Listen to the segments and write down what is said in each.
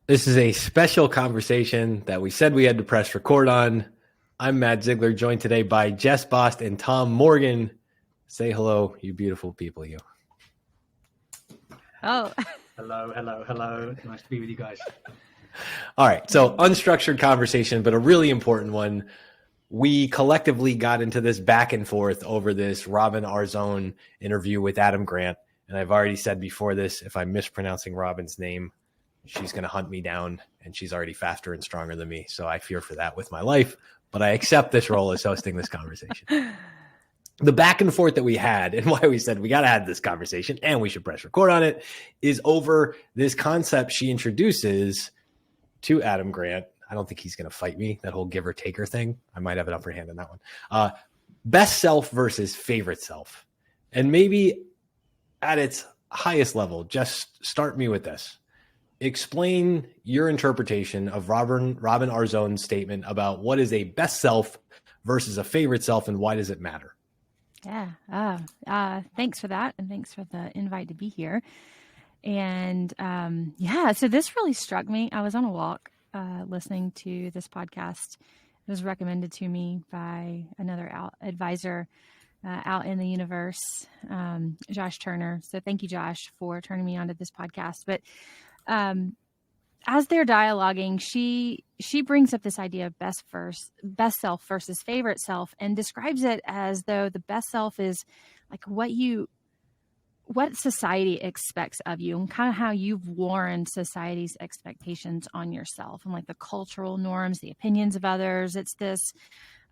This is a special conversation that we said we had to press record on. I'm Matt Zeigler, joined today by Jess, Bost, and Tom Morgan. Say hello, you beautiful people, you. Oh, Hello. Nice to be with you guys. All right, so unstructured conversation, but a really important one. We collectively got into this back and forth over this Robin Arzón interview with Adam Grant. And I've already said before this, if I'm mispronouncing Robin's name, she's going to hunt me down, and she's already faster and stronger than me. So I fear for that with my life, but I accept this role as hosting this conversation. The back and forth that we had and why we said we got to have this conversation and we should press record on it is over this concept she introduces to Adam Grant. I don't think he's going to fight me, that whole giver taker thing. I might have an upper hand on that one. Best self versus favorite self. And maybe at its highest level, just start me with this. Explain your interpretation of Robin Arzón's statement about what is a best self versus a favorite self, and why does it matter? Yeah. Thanks for that. And thanks for the invite to be here. And so this really struck me. I was on a walk listening to this podcast. It was recommended to me by another advisor out in the universe, Josh Turner. So thank you, Josh, for turning me onto this podcast. But as they're dialoguing, she brings up this idea of best self versus favorite self, and describes it as though the best self is like what society expects of you, and kind of how you've warranted society's expectations on yourself, and like the cultural norms, the opinions of others. It's this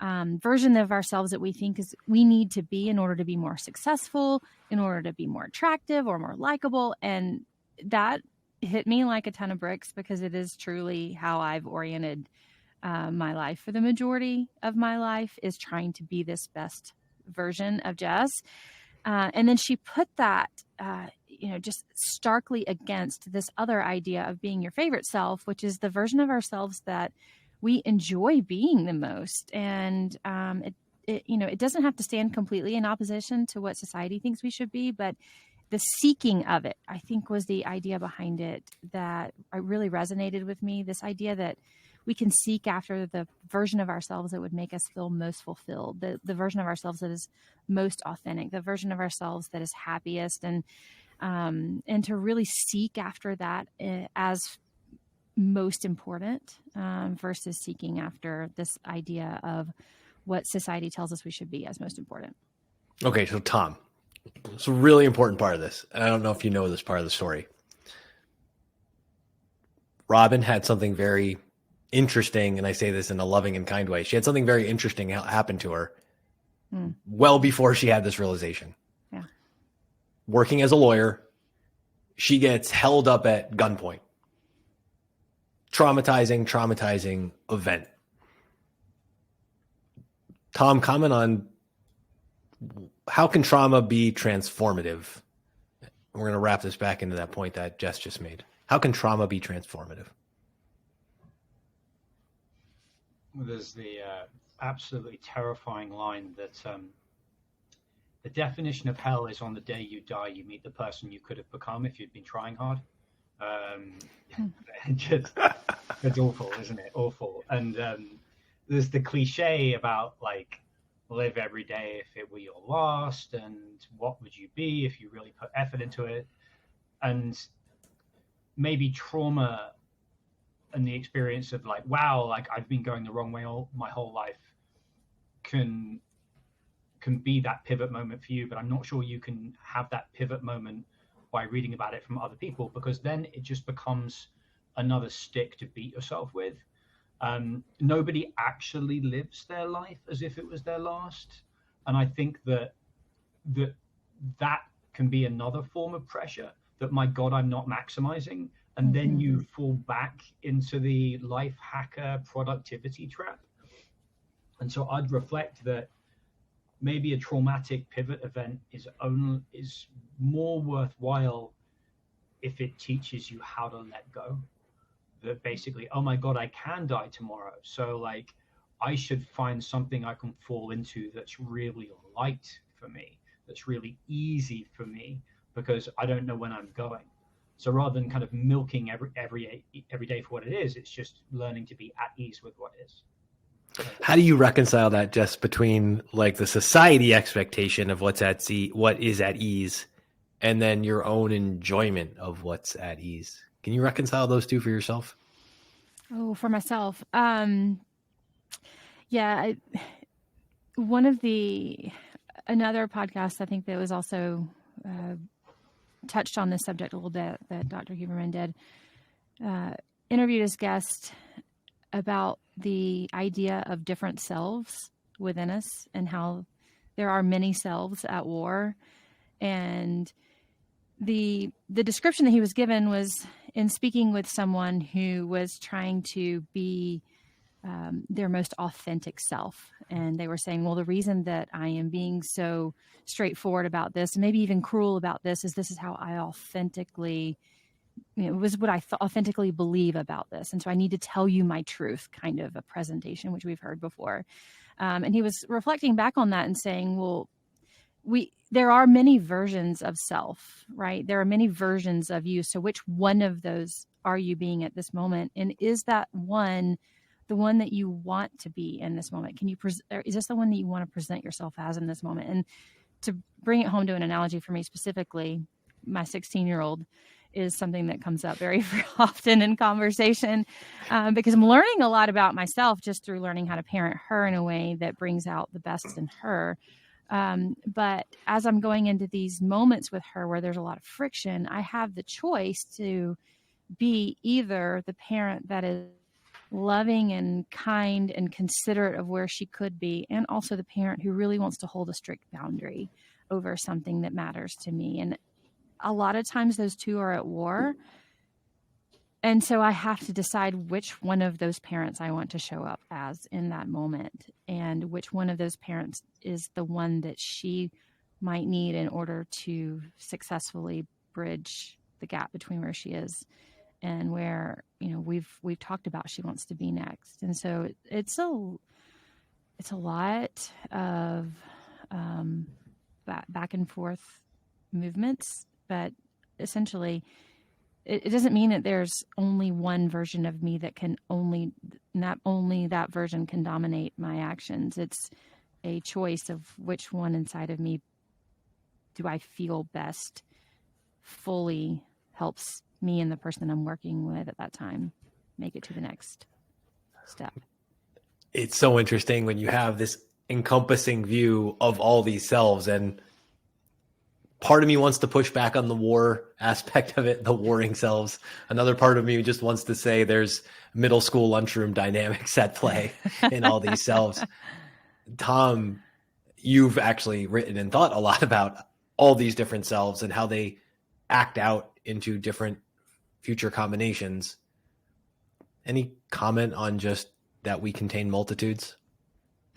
version of ourselves that we think is we need to be in order to be more successful, in order to be more attractive or more likable. And that hit me like a ton of bricks, because it is truly how I've oriented my life for the majority of my life, is trying to be this best version of Jess. And then she put that, just starkly against this other idea of being your favorite self, which is the version of ourselves that we enjoy being the most. And it doesn't have to stand completely in opposition to what society thinks we should be, but the seeking of it, I think, was the idea behind it that really resonated with me. This idea that we can seek after the version of ourselves that would make us feel most fulfilled, the version of ourselves that is most authentic, the version of ourselves that is happiest, and to really seek after that as most important versus seeking after this idea of what society tells us we should be as most important. Okay, so Tom, it's a really important part of this. I don't know if you know this part of the story. Robin had something very interesting, and I say this in a loving and kind way. She had something very interesting happen to her well before she had this realization. Yeah. Working as a lawyer, she gets held up at gunpoint. Traumatizing event. Tom, comment on how can trauma be transformative? We're going to wrap this back into that point that Jess just made. How can trauma be transformative? Well, there's the absolutely terrifying line that the definition of hell is on the day you die, you meet the person you could have become if you'd been trying hard. It's awful, isn't it? Awful. And there's the cliche about like, live every day if it were your last, and what would you be if you really put effort into it? And maybe trauma and the experience of like, wow, like I've been going the wrong way my whole life can be that pivot moment for you. But I'm not sure you can have that pivot moment by reading about it from other people, because then it just becomes another stick to beat yourself with. Nobody actually lives their life as if it was their last. And I think that can be another form of pressure, that, my God, I'm not maximizing. And then you fall back into the life hacker productivity trap. And so I'd reflect that maybe a traumatic pivot event is more worthwhile if it teaches you how to let go. That basically, oh my God, I can die tomorrow. So like, I should find something I can fall into that's really light for me, that's really easy for me, because I don't know when I'm going. So rather than kind of milking every day for what it is, it's just learning to be at ease with what is. How do you reconcile that, just between like the society expectation of what is at ease, and then your own enjoyment of what's at ease? Can you reconcile those two for yourself? Oh, for myself. Yeah. Another podcast, I think, that was also touched on this subject a little bit, that Dr. Huberman did, interviewed his guest about the idea of different selves within us and how there are many selves at war. And the description that he was given was in speaking with someone who was trying to be their most authentic self. And they were saying, well, the reason that I am being so straightforward about this, maybe even cruel about this is how I authentically, it was what I authentically believe about this. And so I need to tell you my truth, kind of a presentation, which we've heard before. And he was reflecting back on that and saying, well, there are many versions of self, right? There are many versions of you. So which one of those are you being at this moment? And is that one the one that you want to be in this moment? Is this the one that you want to present yourself as in this moment? And to bring it home to an analogy for me specifically, my 16-year-old is something that comes up very, very often in conversation, because I'm learning a lot about myself just through learning how to parent her in a way that brings out the best in her. But as I'm going into these moments with her where there's a lot of friction, I have the choice to be either the parent that is loving and kind and considerate of where she could be, and also the parent who really wants to hold a strict boundary over something that matters to me. And a lot of times those two are at war. And so I have to decide which one of those parents I want to show up as in that moment, and which one of those parents is the one that she might need in order to successfully bridge the gap between where she is and where, we've talked about she wants to be next. And so it's a lot of back and forth movements, but essentially it doesn't mean that there's only one version of me that not only that version can dominate my actions. It's a choice of which one inside of me do I feel best fully helps me and the person I'm working with at that time make it to the next step. It's so interesting when you have this encompassing view of all these selves, and part of me wants to push back on the war aspect of it, the warring selves. Another part of me just wants to say there's middle school lunchroom dynamics at play in all these selves. Tom, you've actually written and thought a lot about all these different selves and how they act out into different future combinations. Any comment on just that we contain multitudes?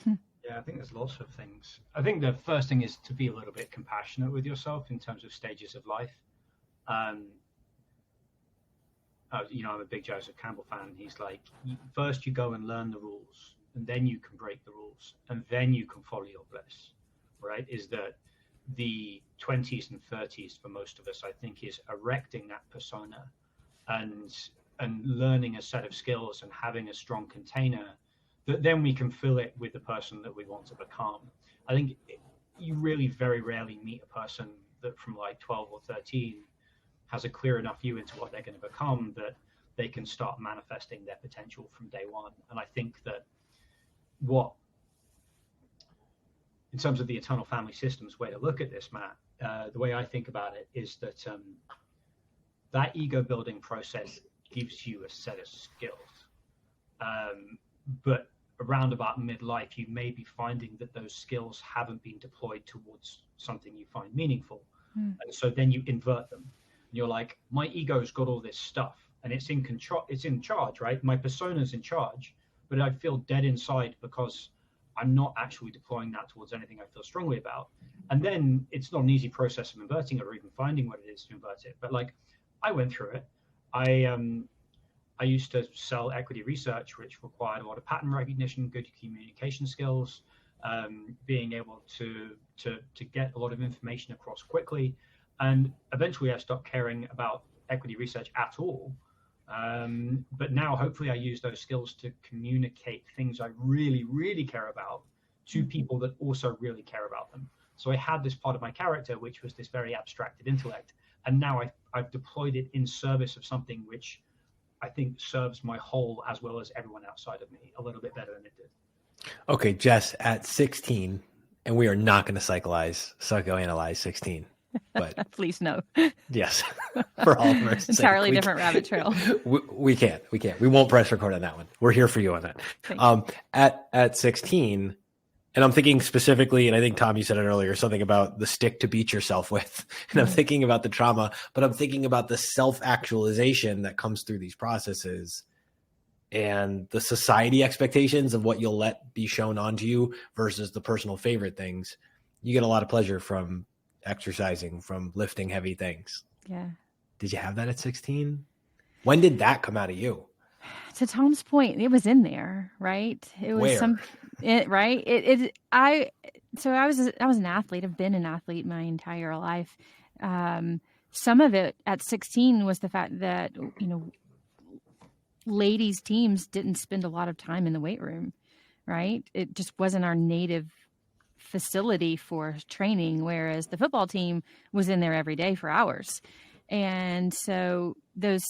Yeah, I think there's lots of things. I think the first thing is to be a little bit compassionate with yourself in terms of stages of life. I'm a big Joseph Campbell fan. He's like, first you go and learn the rules, and then you can break the rules, and then you can follow your bliss, right? Is that the 20s and 30s for most of us, I think, is erecting that persona and learning a set of skills and having a strong container that then we can fill it with the person that we want to become. I think you really very rarely meet a person that from like 12 or 13 has a clear enough view into what they're going to become that they can start manifesting their potential from day one. And I think that in terms of the eternal family systems way to look at this, Matt, the way I think about it is that that ego building process gives you a set of skills. But around about midlife, you may be finding that those skills haven't been deployed towards something you find meaningful. And so then you invert them. And you're like, my ego's got all this stuff and it's in charge, right? My persona's in charge, but I feel dead inside because I'm not actually deploying that towards anything I feel strongly about. And then it's not an easy process of inverting it or even finding what it is to invert it. But like, I went through it. I used to sell equity research, which required a lot of pattern recognition, good communication skills, being able to get a lot of information across quickly. And eventually I stopped caring about equity research at all. But now hopefully I use those skills to communicate things I really, really care about to people that also really care about them. So I had this part of my character, which was this very abstracted intellect. And now I've deployed it in service of something which I think serves my whole as well as everyone outside of me a little bit better than it did. Okay, Jess, at 16, and we are not going to psychoanalyze 16, but please no. Yes, for all of us. Entirely different rabbit trail. We can't. We won't press record on that one. We're here for you on that. At 16, and I'm thinking specifically, and I think Tom, you said it earlier, something about the stick to beat yourself with. And I'm thinking about the trauma, but I'm thinking about the self-actualization that comes through these processes and the society expectations of what you'll let be shown onto you versus the personal favorite things. You get a lot of pleasure from exercising, from lifting heavy things. Yeah. Did you have that at 16? When did that come out of you? To Tom's point, it was in there, right? It was I was an athlete. I've been an athlete my entire life. Some of it at 16 was the fact that, ladies teams didn't spend a lot of time in the weight room, right? It just wasn't our native facility for training, whereas the football team was in there every day for hours. And so those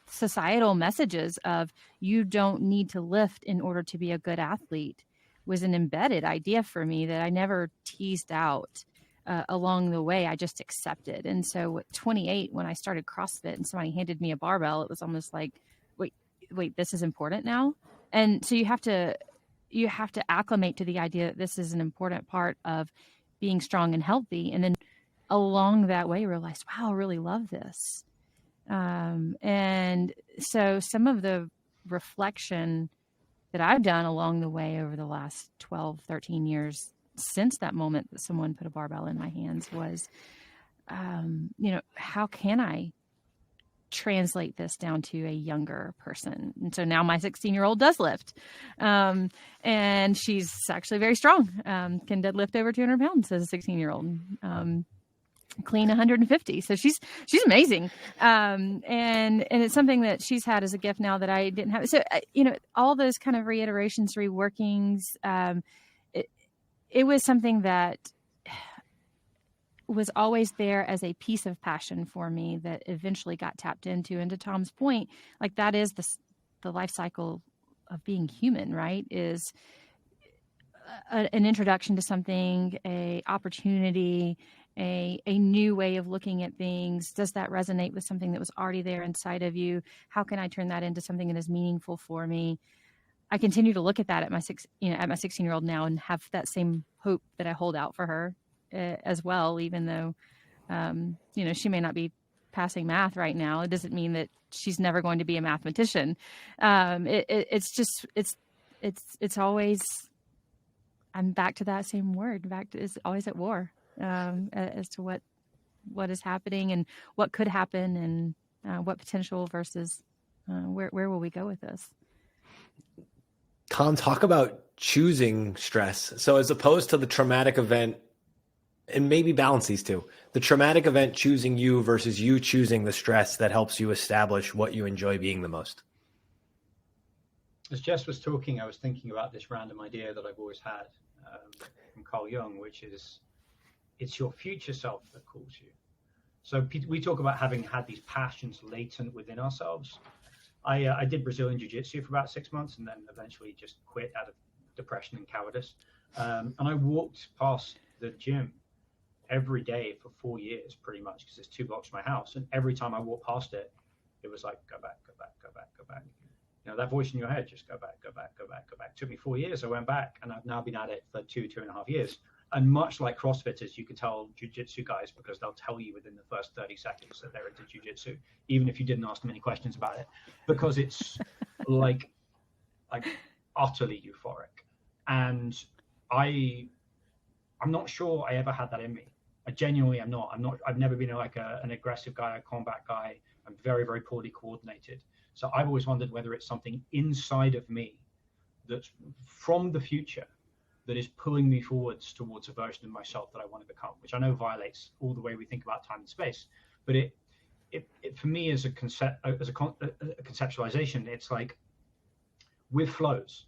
societal messages of you don't need to lift in order to be a good athlete was an embedded idea for me that I never teased out along the way. I just accepted. And so at 28, when I started CrossFit and somebody handed me a barbell, it was almost like, wait, this is important now. And so you have to acclimate to the idea that this is an important part of being strong and healthy. And then along that way, realize, wow, I really love this. And so some of the reflection that I've done along the way over the last 12, 13 years since that moment that someone put a barbell in my hands was, how can I translate this down to a younger person? And so now my 16-year-old does lift. And she's actually very strong, can deadlift over 200 pounds as a 16-year-old. Clean 150. So she's amazing. And it's something that she's had as a gift now that I didn't have. So, all those kind of reiterations, reworkings, it was something that was always there as a piece of passion for me that eventually got tapped into. And to Tom's point, like that is the life cycle of being human, right? Is an introduction to something, a opportunity, a new way of looking at things. Does that resonate with something that was already there inside of you? How can I turn that into something that is meaningful for me? I continue to look at that at my 16-year-old now and have that same hope that I hold out for her as well, even though, she may not be passing math right now. It doesn't mean that she's never going to be a mathematician. It's always, I'm back to that same word, it's always at war. As to what is happening and what could happen and what potential versus where will we go with this? Tom, talk about choosing stress. So as opposed to the traumatic event, and maybe balance these two, the traumatic event choosing you versus you choosing the stress that helps you establish what you enjoy being the most. As Jess was talking, I was thinking about this random idea that I've always had from Carl Jung, which is, it's your future self that calls you. So we talk about having had these passions latent within ourselves. I did Brazilian Jiu-Jitsu for about 6 months and then eventually just quit out of depression and cowardice. And I walked past the gym every day for 4 years, pretty much, because it's 2 blocks from my house. And every time I walked past it, it was like, go back, go back, go back, go back. That voice in your head, just go back, go back, go back, go back. It took me 4 years. I went back and I've now been at it for 2.5 years. And much like CrossFitters, you can tell jiu-jitsu guys because they'll tell you within the first 30 seconds that they're into jiu-jitsu, even if you didn't ask them any questions about it, because it's like utterly euphoric. And I'm not sure I ever had that in me. I genuinely am not. I've never been an aggressive guy, a combat guy. I'm very, very poorly coordinated. So I've always wondered whether it's something inside of me that's from the future that is pulling me forwards towards a version of myself that I want to become, which I know violates all the way we think about time and space. But for me as a conceptualization, it's like with flows,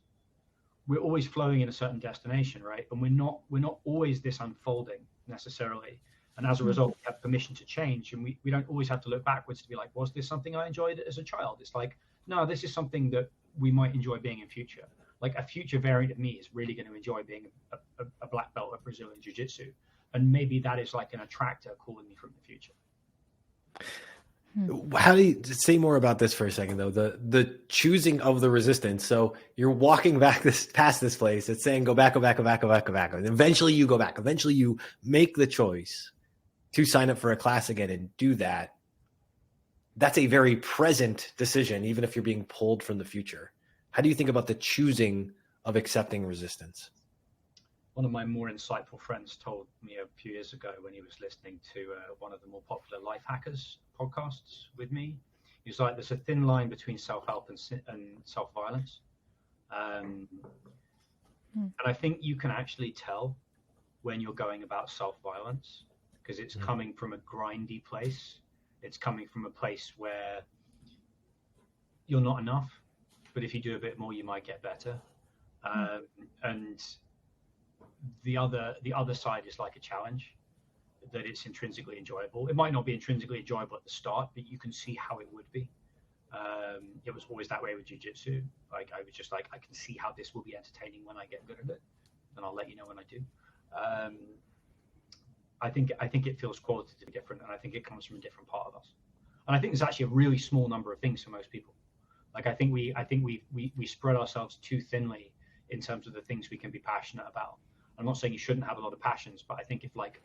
we're always flowing in a certain destination, right? And we're not always this unfolding necessarily. And as a result, we have permission to change, and we don't always have to look backwards to be like, was this something I enjoyed as a child? It's like, no, this is something that we might enjoy being in future. Like a future variant of me is really going to enjoy being a black belt of Brazilian Jiu-Jitsu. And maybe that is like an attractor calling me from the future. How do you say more about this for a second, though? The choosing of the resistance. So you're walking back past this place. It's saying go back, go back, go back, go back, go back. And eventually you go back. Eventually you make the choice to sign up for a class again and do that. That's a very present decision, even if you're being pulled from the future. How do you think about the choosing of accepting resistance? One of my more insightful friends told me a few years ago when he was listening to one of the more popular life hackers podcasts with me. He was like, there's a thin line between self-help and self-violence. And I think you can actually tell when you're going about self-violence because it's coming from a grindy place. It's coming from a place where you're not enough, but if you do a bit more, you might get better. And the other side is like a challenge, that it's intrinsically enjoyable. It might not be intrinsically enjoyable at the start, but you can see how it would be. It was always that way with jiu-jitsu. Like I was just like, I can see how this will be entertaining when I get good at it, and I'll let you know when I do. I think it feels qualitatively different, and I think it comes from a different part of us. And I think there's actually a really small number of things for most people. Like I think we spread ourselves too thinly in terms of the things we can be passionate about. I'm not saying you shouldn't have a lot of passions, but I think if like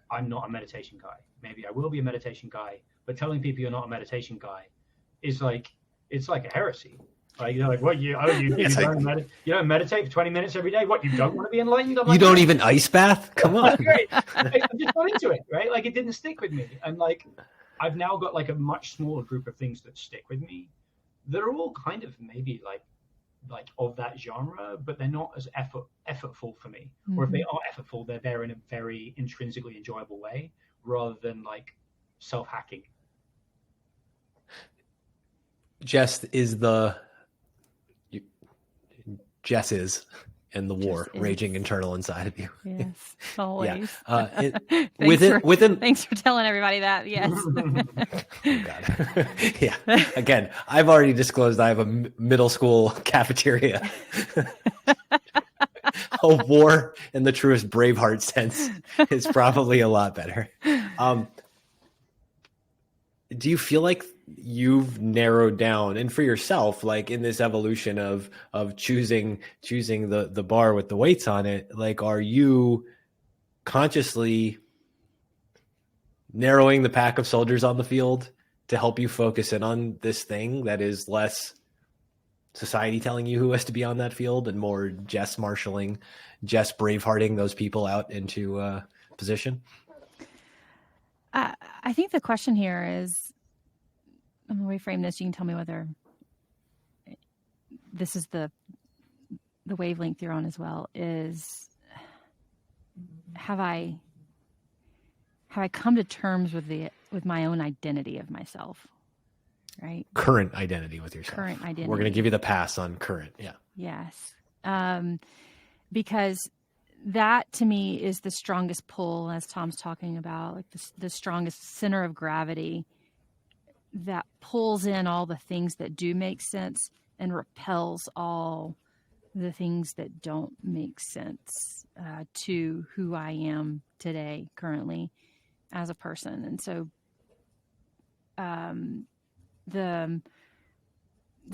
I'm not a meditation guy, maybe I will be a meditation guy, but telling people you're not a meditation guy is like, it's like a heresy. Like, you're like, what, you don't meditate for 20 minutes every day? What, you don't want to be enlightened? I'm like, you don't even ice bath? Come on. Great. I'm just not into it, right? Like it didn't stick with me. And like, I've now got like a much smaller group of things that stick with me that are all kind of maybe like of that genre, but they're not as effortful for me. Or if they are effortful, they're there in a very intrinsically enjoyable way rather than like self-hacking. Jess is and the war raging internal inside of you. Yes, always. Within. Thanks for telling everybody that. Yes. Oh God. Yeah. Again, I've already disclosed I have a middle school cafeteria. A war in the truest Braveheart sense is probably a lot better. Do you feel like you've narrowed down, and for yourself, like in this evolution of choosing the bar with the weights on it, like, are you consciously narrowing the pack of soldiers on the field to help you focus in on this thing that is less society telling you who has to be on that field and more Jess bravehearting those people out into position? I think the question here is, I'm going to reframe this. You can tell me whether this is the wavelength you're on as well, is have I come to terms with my own identity of myself, right? Current identity with yourself. Current identity. We're going to give you the pass on current. Yeah. Yes. Because that to me is the strongest pull, as Tom's talking about, like the strongest center of gravity that pulls in all the things that do make sense and repels all the things that don't make sense to who I am today, currently, as a person. And so the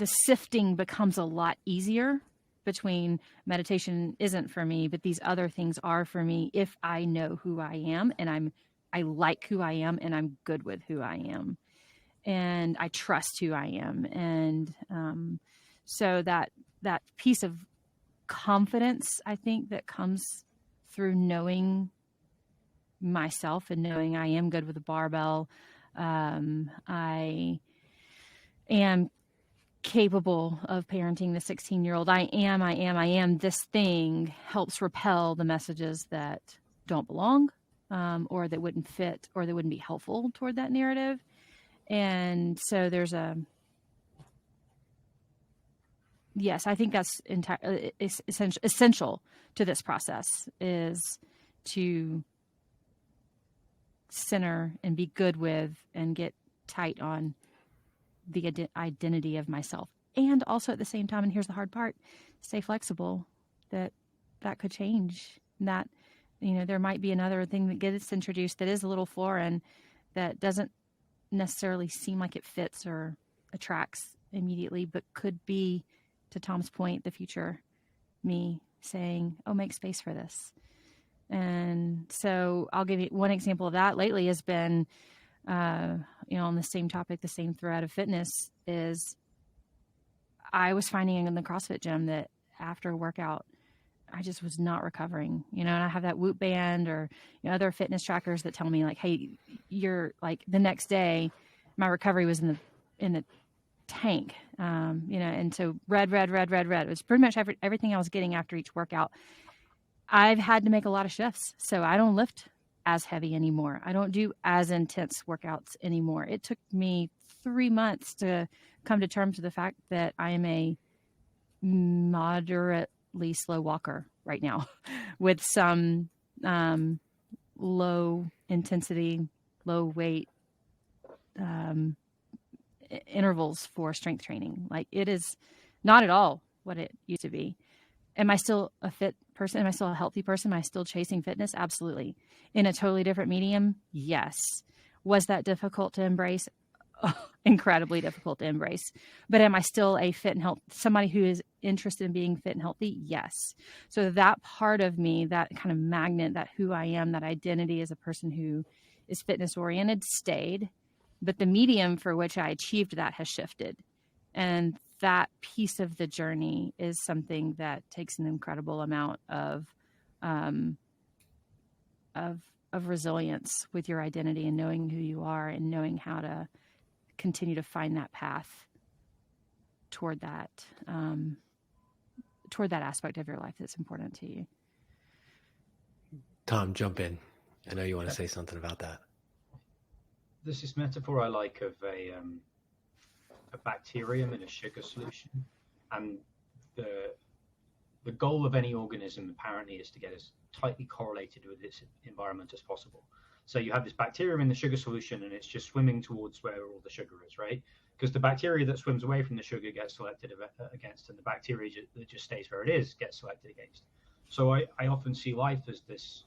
sifting becomes a lot easier between meditation isn't for me, but these other things are for me if I know who I am and I like who I am and I'm good with who I am and I trust who I am. And so that piece of confidence, I think, that comes through knowing myself and knowing I am good with a barbell. I am capable of parenting the 16-year-old. I am. This thing helps repel the messages that don't belong, or that wouldn't fit, or that wouldn't be helpful toward that narrative. And so there's yes, I think that's essential to this process, is to center and be good with and get tight on the identity of myself. And also at the same time, and here's the hard part, stay flexible, that could change. That, there might be another thing that gets introduced that is a little foreign, that doesn't necessarily seem like it fits or attracts immediately, but could be, to Tom's point, the future me saying, oh, make space for this. And so I'll give you one example of that. Lately has been, on the same topic, the same thread of fitness, is I was finding in the CrossFit gym that after a workout, I just was not recovering, and I have that Whoop band or other fitness trackers that tell me, like, hey, you're like, the next day my recovery was in the tank, and so red. It was pretty much everything I was getting after each workout. I've had to make a lot of shifts. So I don't lift as heavy anymore. I don't do as intense workouts anymore. It took me 3 months to come to terms with the fact that I am a moderately slow walker right now with some low intensity, low weight intervals for strength training. Like, it is not at all what it used to be. Am I still a fit person? Am I still a healthy person? Am I still chasing fitness? Absolutely. In a totally different medium? Yes. Was that difficult to embrace? Oh, incredibly difficult to embrace. But am I still a fit and healthy, somebody who is interested in being fit and healthy? Yes. So that part of me, that kind of magnet, that who I am, that identity as a person who is fitness oriented, stayed. But the medium for which I achieved that has shifted. And that piece of the journey is something that takes an incredible amount of resilience with your identity, and knowing who you are, and knowing how to continue to find that path toward that aspect of your life that's important to you. Tom, jump in. I know you want to say something about that. There's this metaphor I like of a bacterium in a sugar solution, and the goal of any organism apparently is to get as tightly correlated with its environment as possible. So you have this bacterium in the sugar solution, and it's just swimming towards where all the sugar is, right? Because the bacteria that swims away from the sugar gets selected against, and the bacteria that just stays where it is gets selected against. So I often see life as this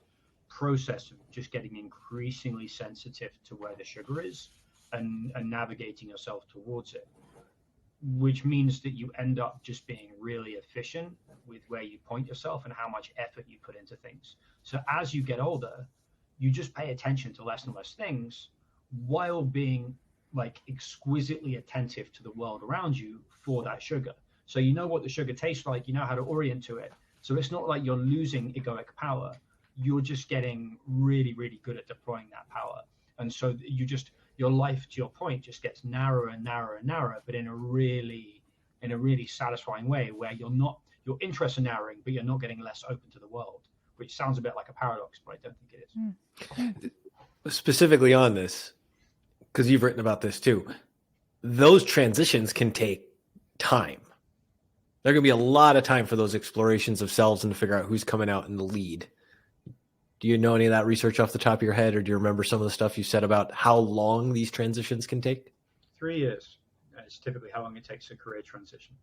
process of just getting increasingly sensitive to where the sugar is, and navigating yourself towards it, which means that you end up just being really efficient with where you point yourself and how much effort you put into things. So as you get older, you just pay attention to less and less things, while being like exquisitely attentive to the world around you for that sugar. So you know what the sugar tastes like, you know how to orient to it. So it's not like you're losing egoic power. You're just getting really, really good at deploying that power. And so your life, to your point, just gets narrower and narrower and narrower, but in a really satisfying way, where your interests are narrowing, but you're not getting less open to the world, which sounds a bit like a paradox, but I don't think it is. Specifically on this, because you've written about this too, those transitions can take time. There can be a lot of time for those explorations of selves and to figure out who's coming out in the lead. Do you know any of that research off the top of your head, or do you remember some of the stuff you said about how long these transitions can take? 3 years is typically how long it takes a career transition.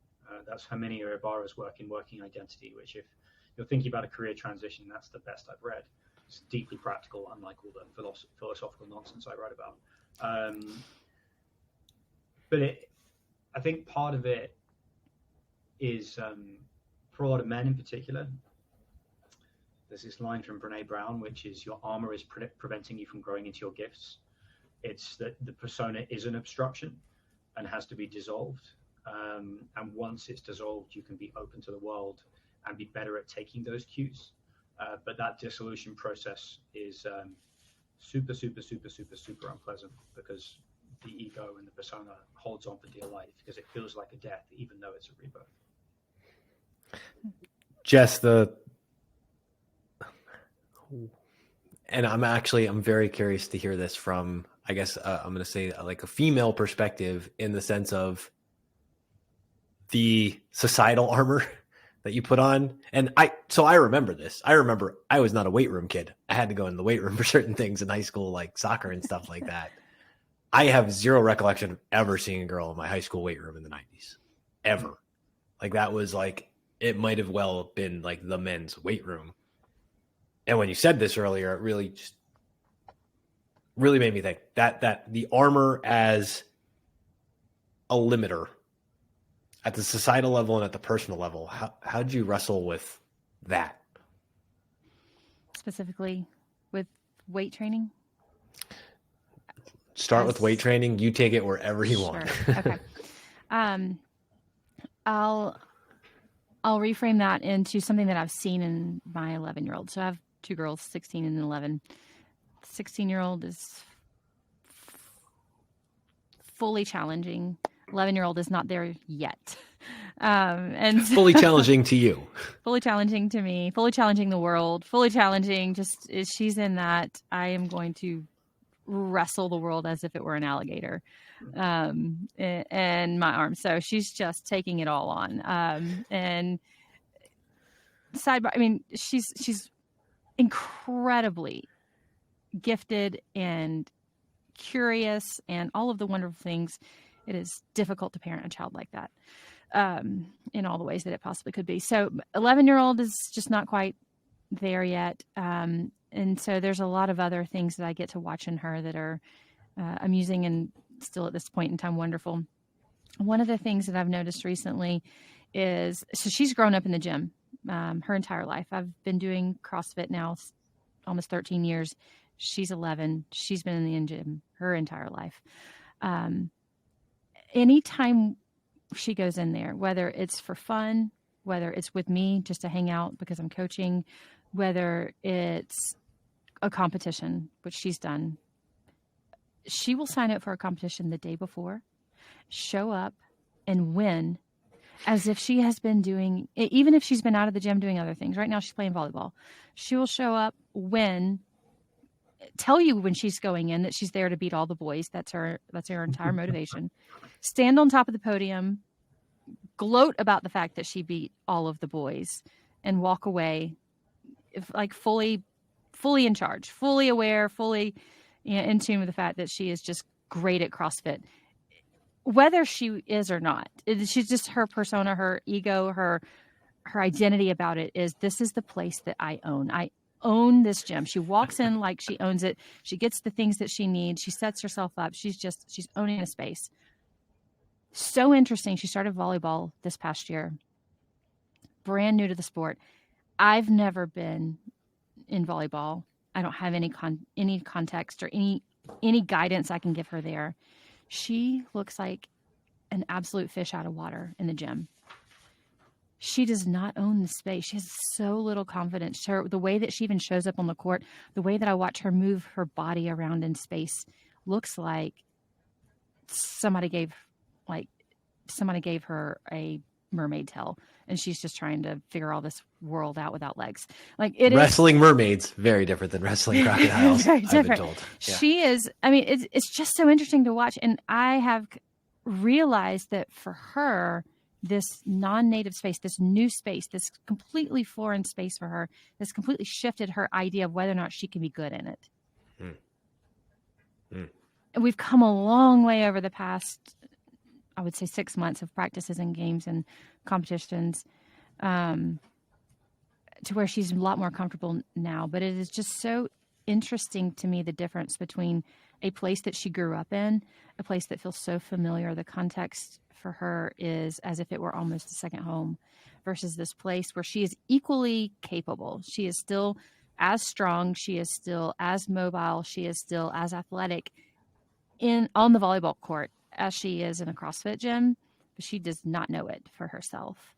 That's how many Ibarra's work in working identity, which, if you're thinking about a career transition, that's the best I've read. It's deeply practical, unlike all the philosophical nonsense I write about. But I think part of it is, for a lot of men in particular, there's this line from Brene Brown, which is, your armor is preventing you from growing into your gifts. It's that the persona is an obstruction and has to be dissolved. And once it's dissolved, you can be open to the world and be better at taking those cues. But that dissolution process is super unpleasant, because the ego and the persona holds on for dear life, because it feels like a death, even though it's a rebirth. Jess, and I'm very curious to hear this from I guess I'm going to say like a female perspective in the sense of the societal armor that you put on. And I remember this. I remember I was not a weight room kid. I had to go in the weight room for certain things in high school, like soccer and stuff like that. I have zero recollection of ever seeing a girl in my high school weight room in the 90s, ever. Like that was like, it might have well been like the men's weight room. And when you said this earlier, it really made me think that the armor as a limiter at the societal level and at the personal level, how'd you wrestle with that? Specifically with weight training? Start with weight training. You take it wherever you want. Okay. I'll reframe that into something that I've seen in my 11-year-old. So I have two girls, 16 and 11. 16-year-old is fully challenging. 11-year-old is not there yet. And fully challenging to you. Fully challenging to me, fully challenging the world, fully challenging. Just is she's in that I am going to wrestle the world as if it were an alligator in my arms. So she's just taking it all on. And sidebar, I mean, she's incredibly gifted and curious and all of the wonderful things. It is difficult to parent a child like that in all the ways that it possibly could be. So 11-year-old is just not quite there yet. And so there's a lot of other things that I get to watch in her that are amusing and still at this point in time wonderful. One of the things that I've noticed recently is, so she's grown up in the gym her entire life. I've been doing CrossFit now almost 13 years. She's 11. She's been in the gym her entire life. Anytime she goes in there, whether it's for fun, whether it's with me just to hang out because I'm coaching, whether it's a competition, which she's done, she will sign up for a competition the day before, show up and win as if she has been doing, even if she's been out of the gym doing other things. Right now she's playing volleyball. She will show up, win, tell you when she's going in that she's there to beat all the boys. That's her entire motivation. Stand on top of the podium, gloat about the fact that she beat all of the boys, and walk away like fully in charge, fully aware, fully in tune with the fact that she is just great at CrossFit, whether she is or not. She's just, her persona, her ego, her identity about it is, this is the place that I own. I own this gym. She walks in like she owns it. She gets the things that she needs. She sets herself up. She's owning a space. So interesting. She started volleyball this past year. Brand new to the sport. I've never been in volleyball. I don't have any context or any guidance I can give her there. She looks like an absolute fish out of water in the gym. She does not own the space. She has so little confidence. The way that she even shows up on the court, the way that I watch her move her body around in space, looks like somebody gave her a mermaid tail, and she's just trying to figure all this world out without legs. Like wrestling mermaids, very different than wrestling crocodiles. Very different. I've been told. Yeah. She is. I mean, it's just so interesting to watch, and I have realized that for her, this non-native space, this new space, this completely foreign space for her, has completely shifted her idea of whether or not she can be good in it. And we've come a long way over the past, I would say, 6 months of practices and games and competitions, to where she's a lot more comfortable now. But it is just so interesting to me, the difference between a place that she grew up in, a place that feels so familiar. The context for her is as if it were almost a second home, versus this place where she is equally capable. She is still as strong. She is still as mobile. She is still as athletic on the volleyball court as she is in a CrossFit gym, but she does not know it for herself.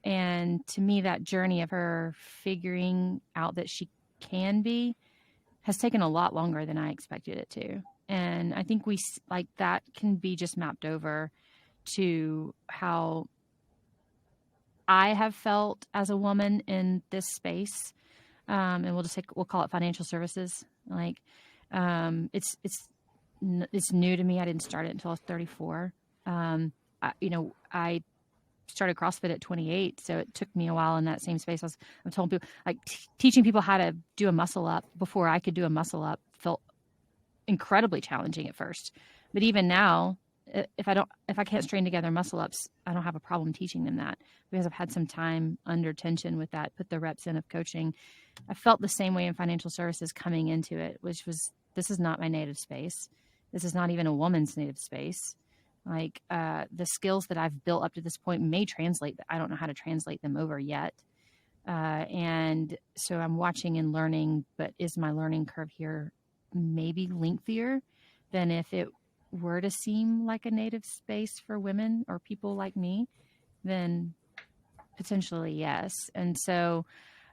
And to me, that journey of her figuring out that she can be has taken a lot longer than I expected it to. And I think that can be just mapped over to how I have felt as a woman in this space. And we'll call it financial services. Like, it's it's new to me. I didn't start it until I was 34. I started CrossFit at 28, so it took me a while in that same space. I'm telling people, like teaching people how to do a muscle up before I could do a muscle up felt incredibly challenging at first. But even now, if I can't string together muscle ups, I don't have a problem teaching them that, because I've had some time under tension with that, put the reps in of coaching. I felt the same way in financial services coming into it, which was, this is not my native space. This is not even a woman's native space. Like the skills that I've built up to this point may translate, but I don't know how to translate them over yet. And so I'm watching and learning, but is my learning curve here maybe lengthier than if it were to seem like a native space for women or people like me? Then potentially yes. And so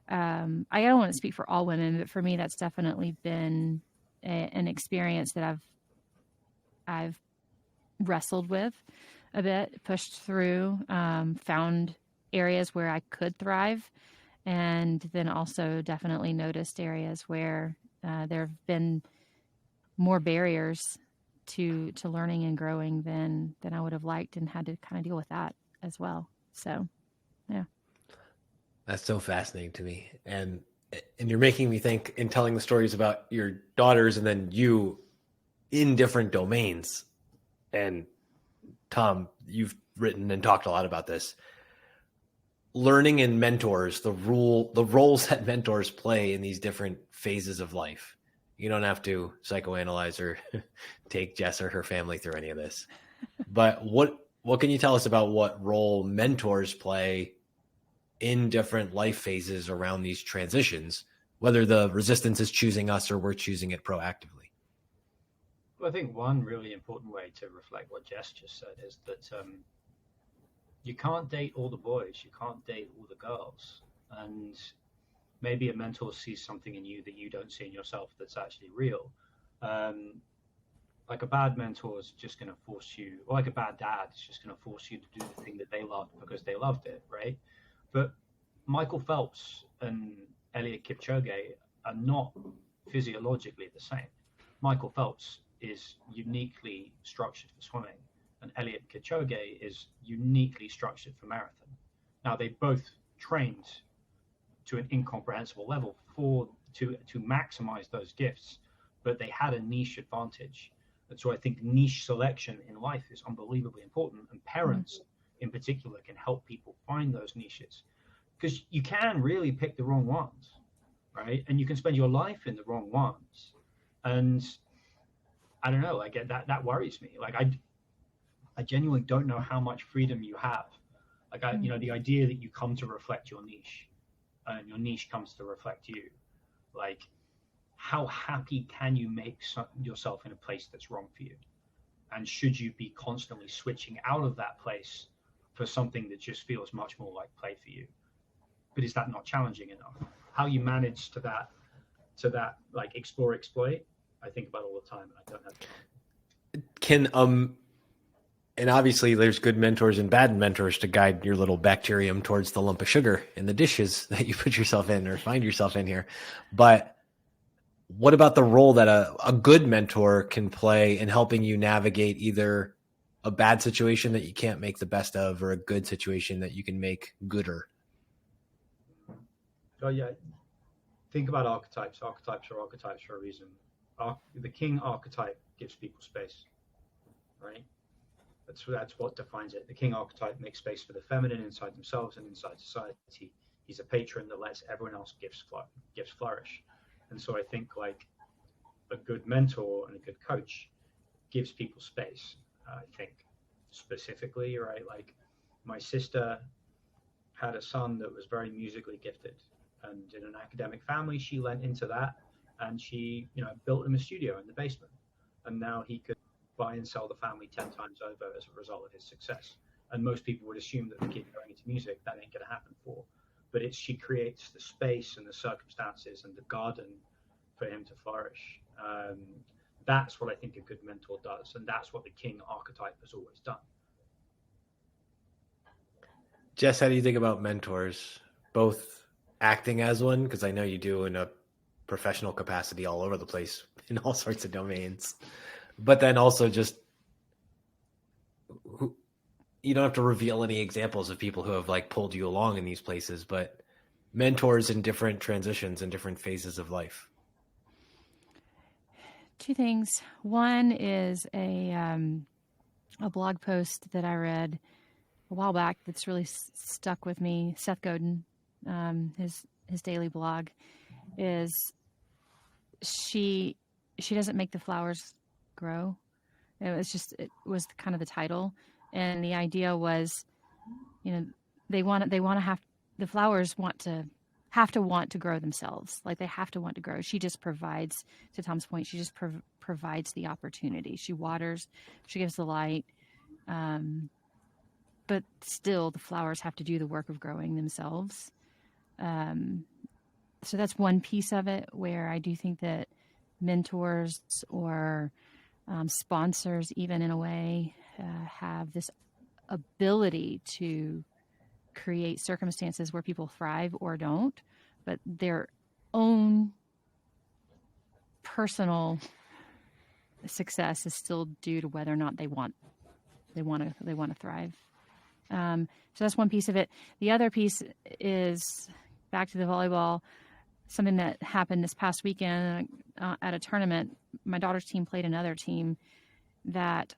I don't want to speak for all women, but for me, that's definitely been an experience that I've wrestled with a bit, pushed through, found areas where I could thrive, and then also definitely noticed areas where there have been more barriers to learning and growing than I would have liked, and had to kind of deal with that as well. So, yeah. That's so fascinating to me. And you're making me think, in telling the stories about your daughters and then you in different domains. And Tom, you've written and talked a lot about this. Learning and mentors, the roles that mentors play in these different phases of life. You don't have to psychoanalyze or take Jess or her family through any of this. But what can you tell us about what role mentors play in different life phases around these transitions, whether the resistance is choosing us or we're choosing it proactively? Well, I think one really important way to reflect what Jess just said is that you can't date all the boys, you can't date all the girls. And maybe a mentor sees something in you that you don't see in yourself that's actually real. Like a bad mentor is just going to force you, or like a bad dad is just going to force you to do the thing that they loved because they loved it, right? But Michael Phelps and Eliud Kipchoge are not physiologically the same. Michael Phelps is uniquely structured for swimming, and Eliud Kipchoge is uniquely structured for marathon. Now, they both trained to an incomprehensible level to maximize those gifts, but they had a niche advantage. And so I think niche selection in life is unbelievably important, and parents in particular can help people find those niches, because you can really pick the wrong ones, right? And you can spend your life in the wrong ones. And I don't know, like that worries me. Like I genuinely don't know how much freedom you have. Like the idea that you come to reflect your niche, and your niche comes to reflect you. Like, how happy can you make yourself in a place that's wrong for you? And should you be constantly switching out of that place for something that just feels much more like play for you? But is that not challenging enough? How you manage to that like explore, exploit, I think about all the time, and I don't have. And obviously there's good mentors and bad mentors to guide your little bacterium towards the lump of sugar in the dishes that you put yourself in or find yourself in here. But what about the role that a good mentor can play in helping you navigate either a bad situation that you can't make the best of, or a good situation that you can make gooder? Oh yeah. Think about archetypes. Archetypes are archetypes for a reason. The king archetype gives people space, right? That's what defines it. The king archetype makes space for the feminine inside themselves and inside society. He's a patron that lets everyone else gifts flourish. And so I think like a good mentor and a good coach gives people space. I think specifically, right? Like my sister had a son that was very musically gifted, and in an academic family, she lent into that, and she, built him a studio in the basement, and now he could buy and sell the family 10 times over as a result of his success. And most people would assume that the kid going into music, that ain't going to happen for. But she creates the space and the circumstances and the garden for him to flourish. That's what I think a good mentor does, and that's what the king archetype has always done. Jess, how do you think about mentors, both acting as one, because I know you do in a professional capacity all over the place in all sorts of domains, but then also just you don't have to reveal any examples of people who have like pulled you along in these places, but mentors in different transitions and different phases of life. Two things. One is a blog post that I read a while back that's really stuck with me. Seth Godin, his daily blog is she doesn't make the flowers grow. It was kind of the title, and the idea was, they want to have the flowers have to grow themselves. Like they have to want to grow. She just provides, to Tom's point, she just provides the opportunity. She waters, she gives the light, but still the flowers have to do the work of growing themselves. So that's one piece of it where I do think that mentors or sponsors, even in a way, have this ability to create circumstances where people thrive or don't, but their own personal success is still due to whether or not they want to thrive. So that's one piece of it. The other piece is back to the volleyball. Something that happened this past weekend at a tournament. My daughter's team played another team that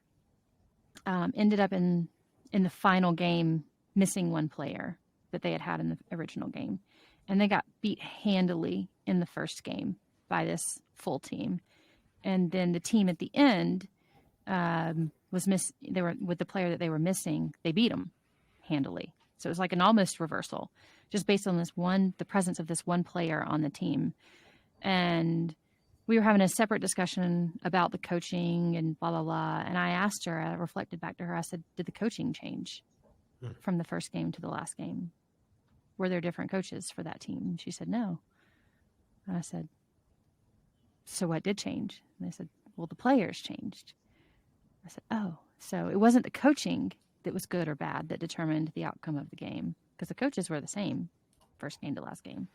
ended up in the final game missing one player that they had in the original game. And they got beat handily in the first game by this full team. And then the team at the end they were with the player that they were missing, they beat them handily. So it was like an almost reversal, just based on the presence of this one player on the team. And we were having a separate discussion about the coaching and blah, blah, blah. And I asked her, I reflected back to her, I said, did the coaching change from the first game to the last game? Were there different coaches for that team? And she said, no. And I said, so what did change? And they said, well, the players changed. I said, oh, so it wasn't the coaching that was good or bad that determined the outcome of the game, because the coaches were the same first game to last game.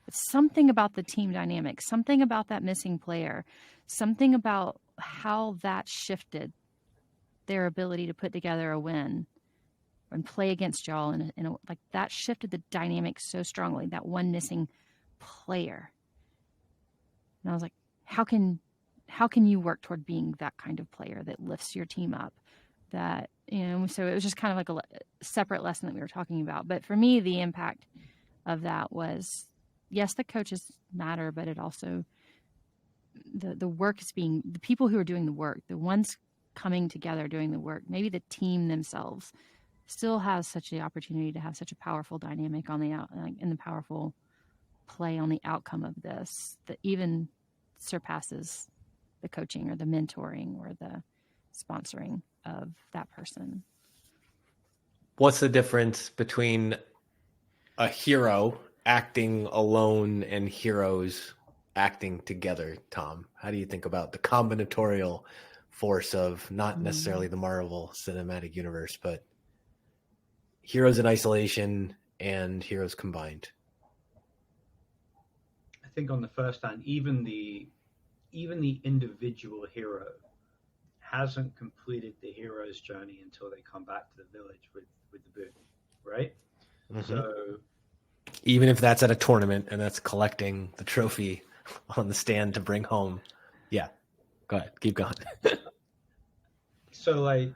But something about the team dynamic, something about that missing player, something about how that shifted their ability to put together a win and play against y'all, and like that shifted the dynamic so strongly, that one missing player. And I was like, how can you work toward being that kind of player that lifts your team up? That, so it was just kind of like a separate lesson that we were talking about. But for me, the impact of that was, yes, the coaches matter, but it also, the work is being, the people who are doing the work, the ones coming together doing the work, maybe the team themselves still has such the opportunity to have such a powerful dynamic on the and the powerful play on the outcome of this that even surpasses the coaching or the mentoring or the sponsoring of that person. What's the difference between a hero acting alone and heroes acting together, Tom? How do you think about the combinatorial force of not necessarily the Marvel Cinematic Universe, but heroes in isolation and heroes combined? I think on the first hand, even the individual hero hasn't completed the hero's journey until they come back to the village with the boot, right? Mm-hmm. So even if that's at a tournament and that's collecting the trophy on the stand to bring home. Yeah. Go ahead. Keep going. So like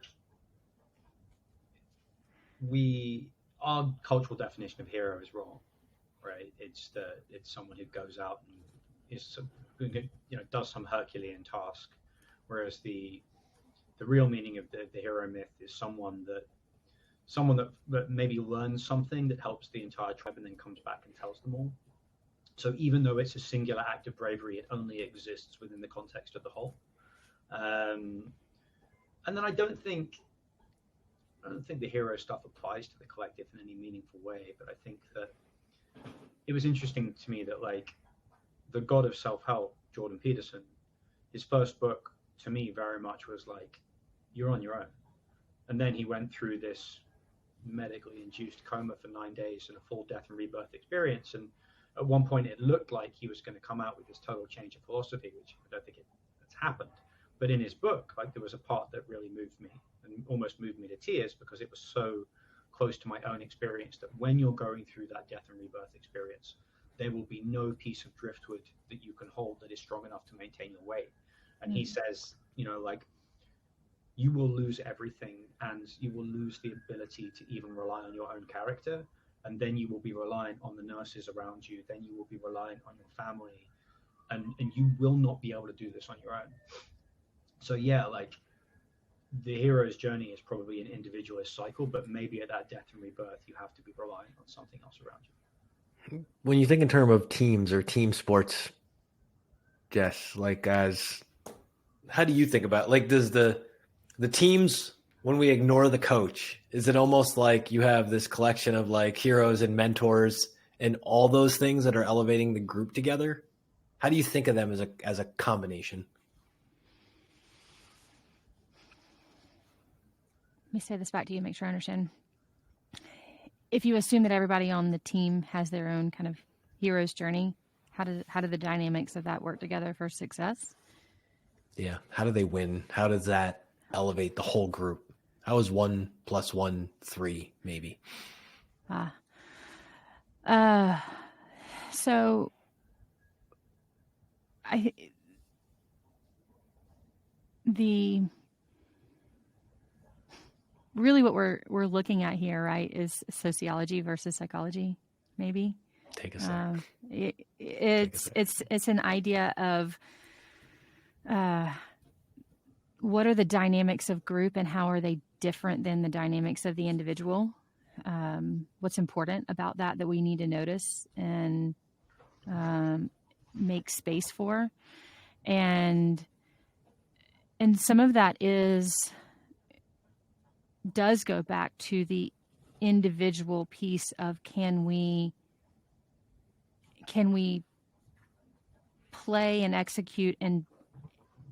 our cultural definition of hero is wrong, right? It's someone who goes out and does some Herculean task, whereas the real meaning of the hero myth is someone that maybe learns something that helps the entire tribe and then comes back and tells them all. So even though it's a singular act of bravery, it only exists within the context of the whole. And then I don't think the hero stuff applies to the collective in any meaningful way, but I think that it was interesting to me that like the God of Self-Help, Jordan Peterson, his first book to me very much was like, you're on your own. And then he went through this medically induced coma for 9 days and a full death and rebirth experience. And at one point it looked like he was going to come out with this total change of philosophy, which I don't think it's happened. But in his book, like, there was a part that really moved me and almost moved me to tears, because it was so close to my own experience, that when you're going through that death and rebirth experience, there will be no piece of driftwood that you can hold that is strong enough to maintain your weight. And he says, you know, like, you will lose everything, and you will lose the ability to even rely on your own character. And then you will be reliant on the nurses around you. Then you will be reliant on your family. And you will not be able to do this on your own. So yeah, like, the hero's journey is probably an individualist cycle, but maybe at that death and rebirth, you have to be relying on something else around you. When you think in terms of teams or team sports, Jess, like, how do you think about it? Like, does the teams, when we ignore the coach, is it almost like you have this collection of like heroes and mentors and all those things that are elevating the group together? How do you think of them as a combination? Let me say this back to you, make sure I understand. If you assume that everybody on the team has their own kind of hero's journey, how do the dynamics of that work together for success? Yeah. How do they win? How does that elevate the whole group? How is 1 + 1 3 maybe? So really what we're looking at here, right, is sociology versus psychology, maybe. Take a sec. It's an idea of what are the dynamics of group and how are they different than the dynamics of the individual? What's important about that we need to notice and make space for, and some of that does go back to the individual piece of can we play and execute and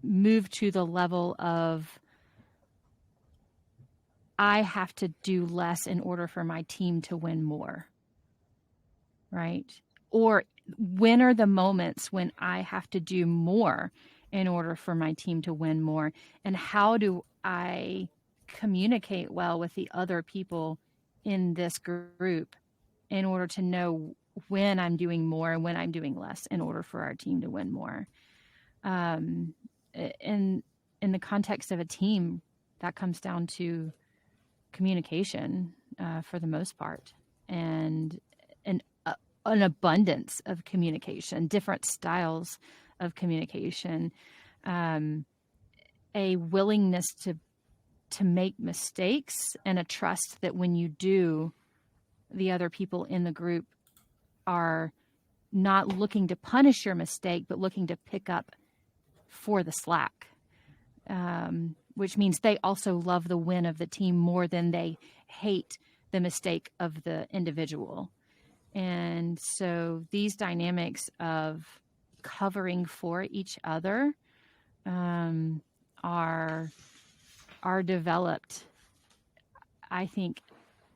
move to the level of I have to do less in order for my team to win more, right? Or when are the moments when I have to do more in order for my team to win more? And how do I communicate well with the other people in this group in order to know when I'm doing more and when I'm doing less in order for our team to win more? In the context of a team, that comes down to communication for the most part, and an abundance of communication, different styles of communication, a willingness to make mistakes, and a trust that when you do, the other people in the group are not looking to punish your mistake, but looking to pick up for the slack, which means they also love the win of the team more than they hate the mistake of the individual. And so these dynamics of covering for each other are developed, I think,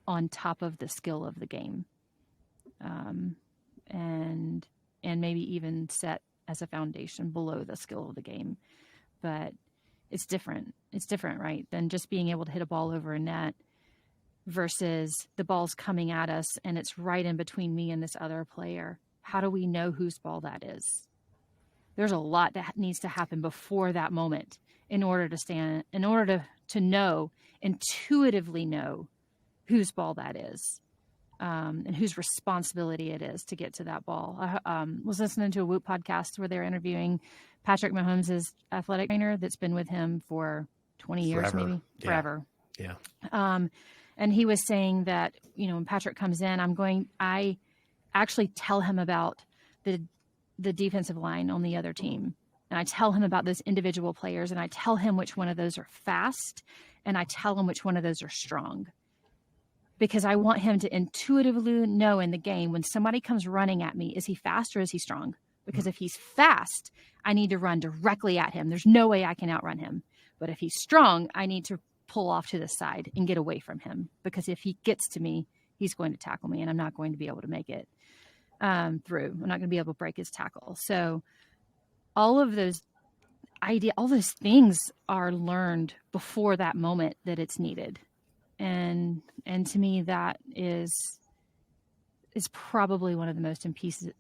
on top of the skill of the game, and maybe even set as a foundation below the skill of the game. But it's different. It's different, right, than just being able to hit a ball over a net versus the ball's coming at us and it's right in between me and this other player. How do we know whose ball that is? There's a lot that needs to happen before that moment in order to know, intuitively know whose ball that is, and whose responsibility it is to get to that ball. I was listening to a Whoop podcast where they're interviewing Patrick Mahomes' athletic trainer that's been with him for 20 years, maybe forever. Yeah. And he was saying that, when Patrick comes in, I actually tell him about the defensive line on the other team. And I tell him about those individual players, and I tell him which one of those are fast, and I tell him which one of those are strong. Because I want him to intuitively know in the game when somebody comes running at me, is he fast or is he strong? Because if he's fast, I need to run directly at him. There's no way I can outrun him. But if he's strong, I need to pull off to the side and get away from him. Because if he gets to me, he's going to tackle me, and I'm not going to be able to make it through. I'm not going to be able to break his tackle. So all of those idea, all those things are learned before that moment that it's needed. And to me, that is probably one of the most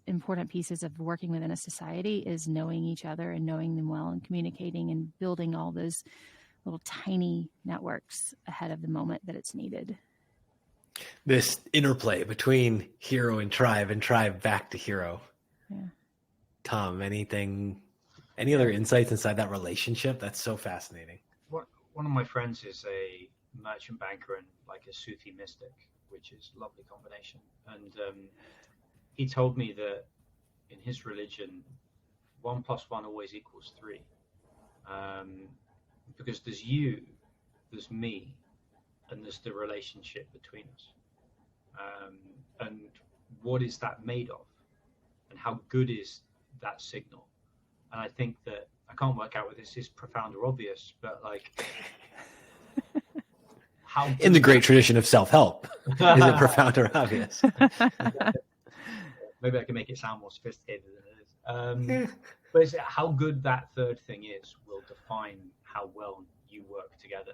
important pieces of working within a society, is knowing each other and knowing them well and communicating and building all those little tiny networks ahead of the moment that it's needed. This interplay between hero and tribe back to hero. Yeah. Tom, any other insights inside that relationship? That's so fascinating. One of my friends is a merchant banker and like a Sufi mystic, which is a lovely combination. And he told me that in his religion, 1 + 1 always equals 3. Because there's you, there's me, and there's the relationship between us. And what is that made of? And how good is that signal? And I think that I can't work out whether this is profound or obvious, but like, how in the great tradition of self-help, is it profound or obvious? Maybe I can make it sound more sophisticated than it is. But it's how good that third thing is will define how well you work together.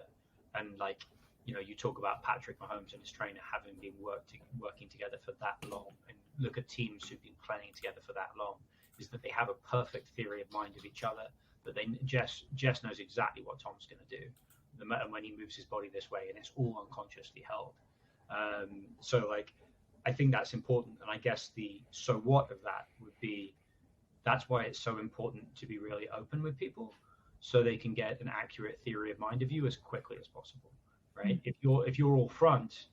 And like, you know, you talk about Patrick Mahomes and his trainer having been working together for that long, and look at teams who've been playing together for that long, is that they have a perfect theory of mind of each other, that Jess knows exactly what Tom's going to do, and when he moves his body this way, and it's all unconsciously held. So like, I think that's important. And I guess the so what of that would be, that's why it's so important to be really open with people, so they can get an accurate theory of mind of you as quickly as possible, right? Mm-hmm. If you're all front,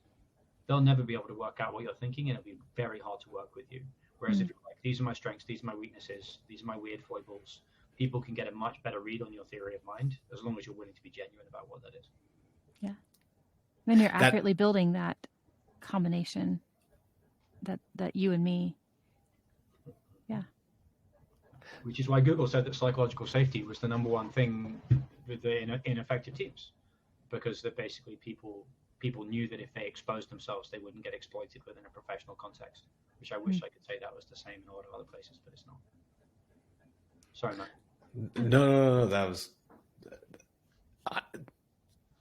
they'll never be able to work out what you're thinking, and it'll be very hard to work with you. Whereas if you're like, these are my strengths, these are my weaknesses, these are my weird foibles, people can get a much better read on your theory of mind, as long as you're willing to be genuine about what that is. Yeah. Then you're accurately building that combination, that you and me. Yeah. Which is why Google said that psychological safety was the number one thing with the ineffective teams, because that basically people knew that if they exposed themselves, they wouldn't get exploited within a professional context, which I wish I could say that was the same in a lot of other places, but it's not. Sorry, Matt. No, that was...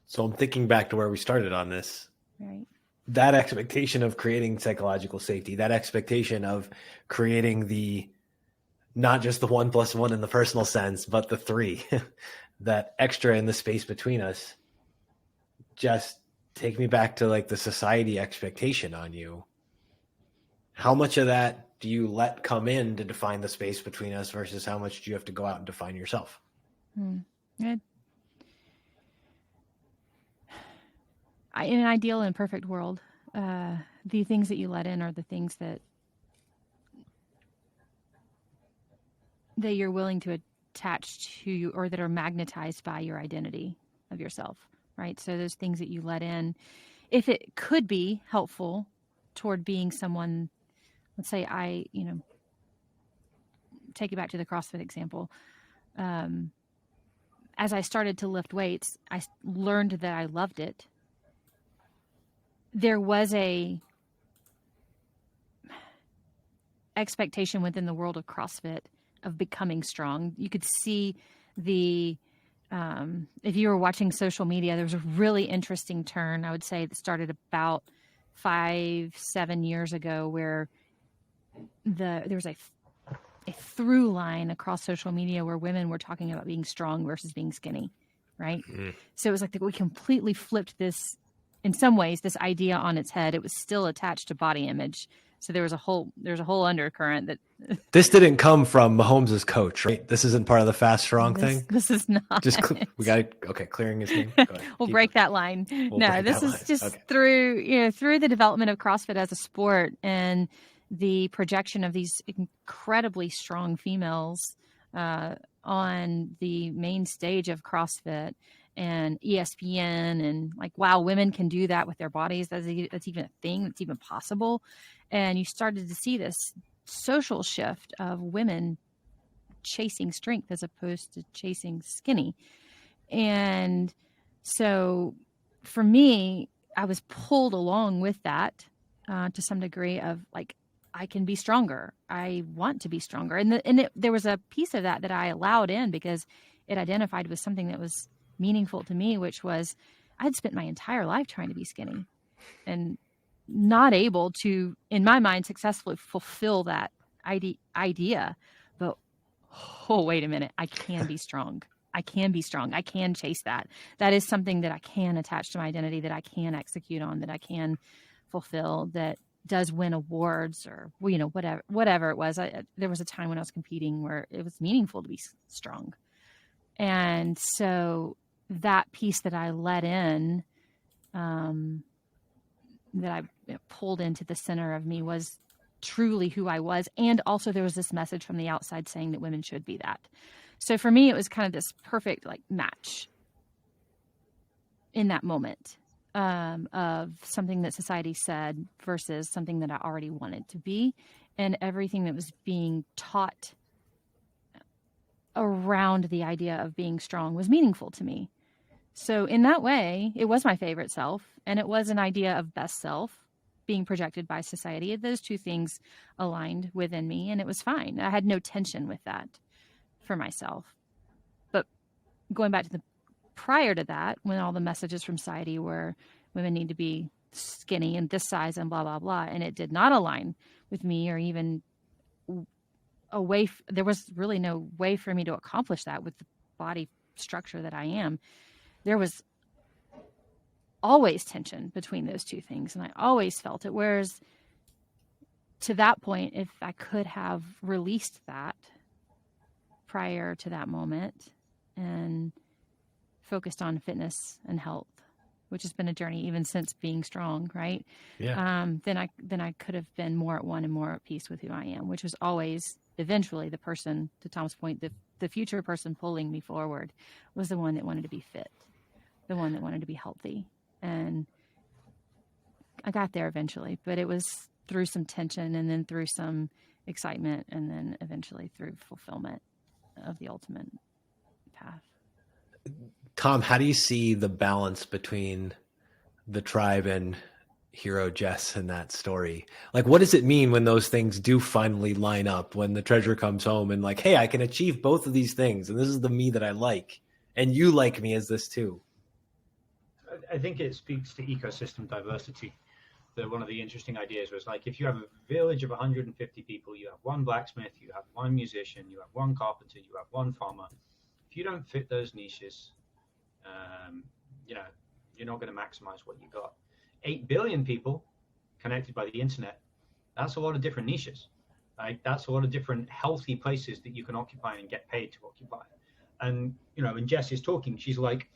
So I'm thinking back to where we started on this. Right. That expectation of creating psychological safety, that expectation of creating the, not just the 1 + 1 in the personal sense, but the 3, that extra in the space between us. Just take me back to like the society expectation on you. How much of that do you let come in to define the space between us versus how much do you have to go out and define yourself? Good. In an ideal and perfect world, the things that you let in are the things that you're willing to attach to you, or that are magnetized by your identity of yourself, right? So those things that you let in, if it could be helpful toward being someone, let's say take it back to the CrossFit example. As I started to lift weights, I learned that I loved it. There was a expectation within the world of CrossFit of becoming strong. You could see if you were watching social media, there was a really interesting turn, I would say, that started about 5-7 years ago, where there was a through line across social media where women were talking about being strong versus being skinny, right? So it was like we completely flipped this, in some ways, this idea on its head. It was still attached to body image. So there's a whole undercurrent that this didn't come from Mahomes' coach, right? This isn't part of the fast strong thing. This is not. We got clearing his name. We'll break that line. This is just through the development of CrossFit as a sport and the projection of these incredibly strong females on the main stage of CrossFit and ESPN, and like, wow, women can do that with their bodies. That's even a thing. That's even possible. And you started to see this social shift of women chasing strength as opposed to chasing skinny. And so for me, I was pulled along with that to some degree of like, I can be stronger. I want to be stronger. And there was a piece of that I allowed in because it identified with something that was meaningful to me, which was I'd spent my entire life trying to be skinny and not able to, in my mind, successfully fulfill that idea. But, oh, wait a minute, I can be strong. I can be strong. I can chase that. That is something that I can attach to my identity, that I can execute on, that I can fulfill, that does win awards or, you know, whatever it was. There was a time when I was competing where it was meaningful to be strong. And so that piece that I let in, that I pulled into the center of me, was truly who I was. And also there was this message from the outside saying that women should be that. So for me, it was kind of this perfect like match in that moment, of something that society said versus something that I already wanted to be, and everything that was being taught around the idea of being strong was meaningful to me. So in that way, it was my favorite self, and it was an idea of best self being projected by society. Those two things aligned within me, and it was fine. I had no tension with that for myself. But going back to the prior to that, when all the messages from society were women need to be skinny and this size and blah, blah, blah, and it did not align with me, or even there was really no way for me to accomplish that with the body structure that I am. There was always tension between those two things, and I always felt it. Whereas to that point, if I could have released that prior to that moment and focused on fitness and health, which has been a journey even since being strong, right? Yeah. Then I could have been more at one and more at peace with who I am, which was always eventually the person, to Tom's point, the future person pulling me forward was the one that wanted to be fit, the one that wanted to be healthy. And I got there eventually, but it was through some tension, and then through some excitement, and then eventually through fulfillment of the ultimate path. Tom, how do you see the balance between the tribe and hero Jess in that story? Like, what does it mean when those things do finally line up, when the treasure comes home and like, hey, I can achieve both of these things, and this is the me that I like, and you like me as this too? I think it speaks to ecosystem diversity. One of the interesting ideas was like, if you have a village of 150 people, you have one blacksmith, you have one musician, you have one carpenter, you have one farmer. If you don't fit those niches, you're not going to maximize what you got. 8 billion people connected by the internet. That's a lot of different niches. Like, that's a lot of different healthy places that you can occupy and get paid to occupy. And, when Jess is talking, she's like,